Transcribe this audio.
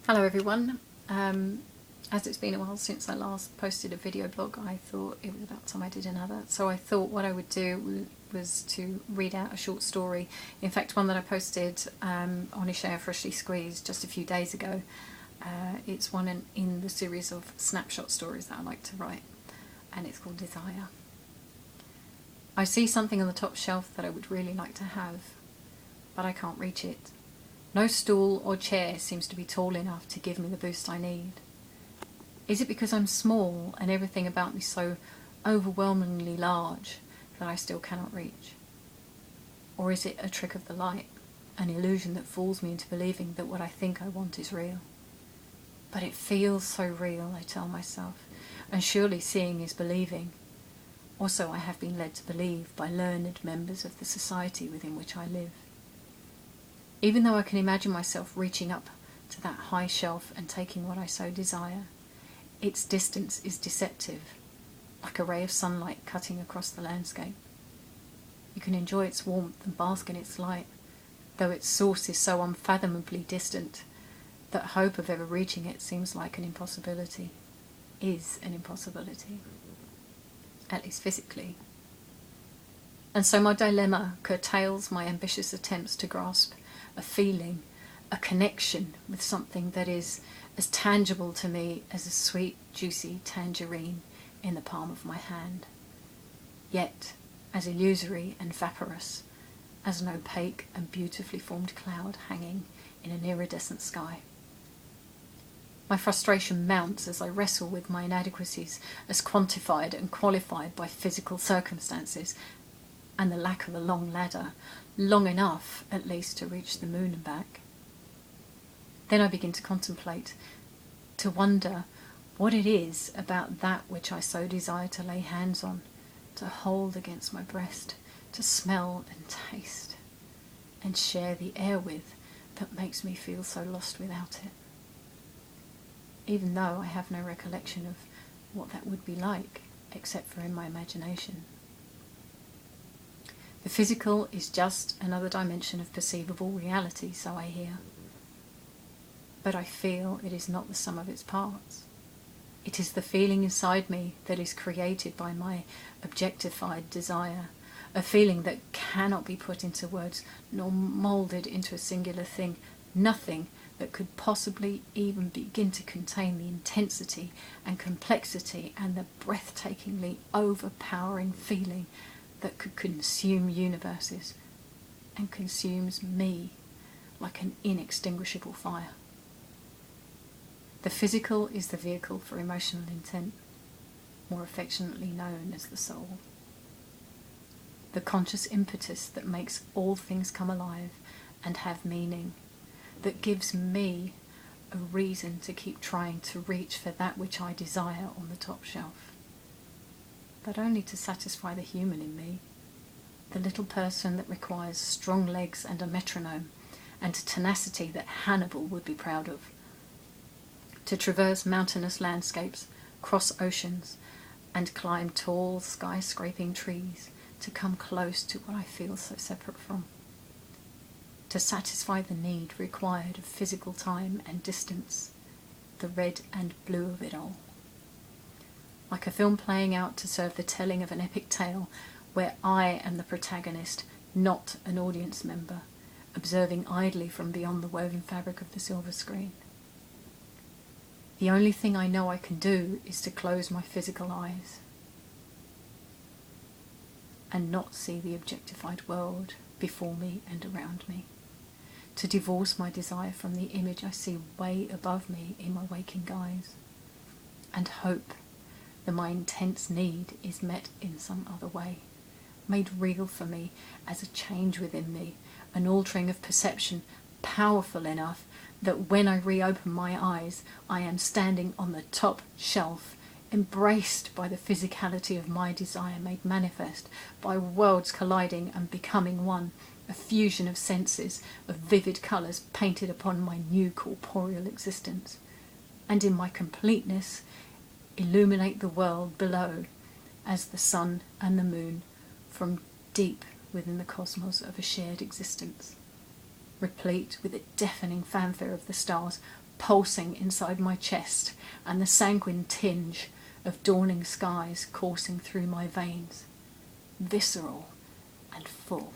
Hello everyone. As it's been a while since I last posted a video blog, I thought it was about time I did another. So I thought what I would do was to read out a short story. In fact, one that I posted on Ishaya Freshly Squeezed just a few days ago. It's one in the series of Snapshot Stories that I like to write, and it's called Desire. I see something on the top shelf that I would really like to have, but I can't reach it. No stool or chair seems to be tall enough to give me the boost I need. Is it because I'm small and everything about me so overwhelmingly large that I still cannot reach? Or is it a trick of the light, an illusion that fools me into believing that what I think I want is real? But it feels so real, I tell myself, and surely seeing is believing. Also, I have been led to believe by learned members of the society within which I live. Even though I can imagine myself reaching up to that high shelf and taking what I so desire, its distance is deceptive, like a ray of sunlight cutting across the landscape. You can enjoy its warmth and bask in its light, though its source is so unfathomably distant that hope of ever reaching it seems like an impossibility, is an impossibility, at least physically. And so my dilemma curtails my ambitious attempts to grasp a feeling, a connection with something that is as tangible to me as a sweet, juicy tangerine in the palm of my hand, yet as illusory and vaporous as an opaque and beautifully formed cloud hanging in an iridescent sky. My frustration mounts as I wrestle with my inadequacies as quantified and qualified by physical circumstances and the lack of a long ladder, long enough at least to reach the moon and back. Then I begin to contemplate, to wonder what it is about that which I so desire to lay hands on, to hold against my breast, to smell and taste, and share the air with, that makes me feel so lost without it. Even though I have no recollection of what that would be like, except for in my imagination. The physical is just another dimension of perceivable reality, so I hear. But I feel it is not the sum of its parts. It is the feeling inside me that is created by my objectified desire, a feeling that cannot be put into words nor moulded into a singular thing, nothing that could possibly even begin to contain the intensity and complexity and the breathtakingly overpowering feeling that could consume universes and consumes me like an inextinguishable fire. The physical is the vehicle for emotional intent, more affectionately known as the soul. The conscious impetus that makes all things come alive and have meaning, that gives me a reason to keep trying to reach for that which I desire on the top shelf. But only to satisfy the human in me, the little person that requires strong legs and a metronome, and a tenacity that Hannibal would be proud of. To traverse mountainous landscapes, cross oceans, and climb tall skyscraping trees, to come close to what I feel so separate from. To satisfy the need required of physical time and distance, the red and blue of it all. Like a film playing out to serve the telling of an epic tale where I am the protagonist, not an audience member, observing idly from beyond the woven fabric of the silver screen. The only thing I know I can do is to close my physical eyes and not see the objectified world before me and around me, to divorce my desire from the image I see way above me in my waking eyes, and hope that my intense need is met in some other way, made real for me as a change within me, an altering of perception powerful enough that when I reopen my eyes, I am standing on the top shelf, embraced by the physicality of my desire made manifest by worlds colliding and becoming one, a fusion of senses, of vivid colours painted upon my new corporeal existence, and in my completeness illuminate the world below as the sun and the moon from deep within the cosmos of a shared existence, replete with the deafening fanfare of the stars, pulsing inside my chest, and the sanguine tinge of dawning skies coursing through my veins, visceral and full.